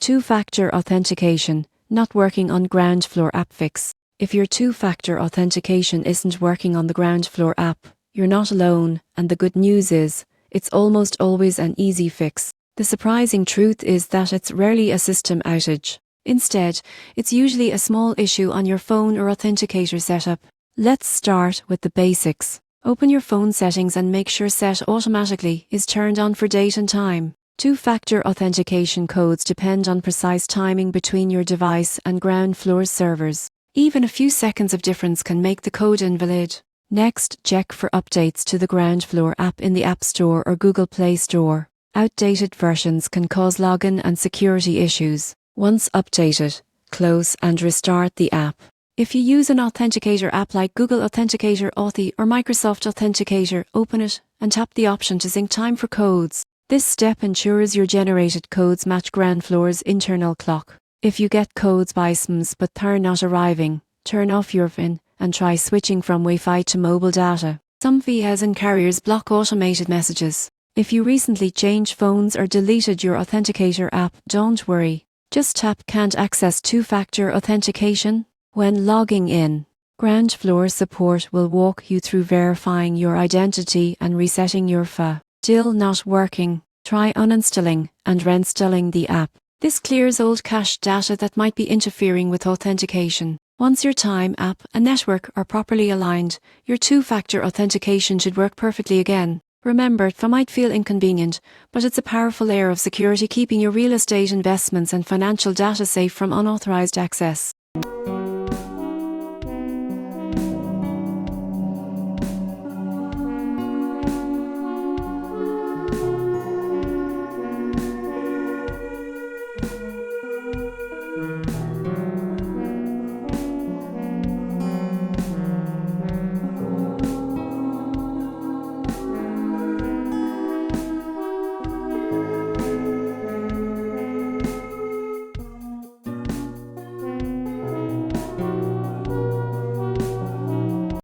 Two-factor authentication, not working on Groundfloor App Fix. If your two-factor authentication isn't working on the Groundfloor app, you're not alone, and the good news is, it's almost always an easy fix. The surprising truth is that it's rarely a system outage. Instead, it's usually a small issue on your phone or authenticator setup. Let's start with the basics. Open your phone settings and make sure Set Automatically is turned on for date and time. Two-factor authentication codes depend on precise timing between your device and Groundfloor's servers. Even a few seconds of difference can make the code invalid. Next, check for updates to the Groundfloor app in the App Store or Google Play Store. Outdated versions can cause login and security issues. Once updated, close and restart the app. If you use an authenticator app like Google Authenticator Authy or Microsoft Authenticator, open it and tap the option to sync time for codes. This step ensures your generated codes match Groundfloor's internal clock. If you get codes by SMS but they're not arriving, turn off your PIN and try switching from Wi-Fi to mobile data. Some VAs and carriers block automated messages. If you recently changed phones or deleted your authenticator app, don't worry. Just tap Can't Access Two-Factor Authentication when logging in. Groundfloor support will walk you through verifying your identity and resetting your FA. Still not working? Try uninstalling and reinstalling the app. This clears old cached data that might be interfering with authentication. Once your time, app, and network are properly aligned, your two-factor authentication should work perfectly again. Remember, it might feel inconvenient, but it's a powerful layer of security keeping your real estate investments and financial data safe from unauthorized access.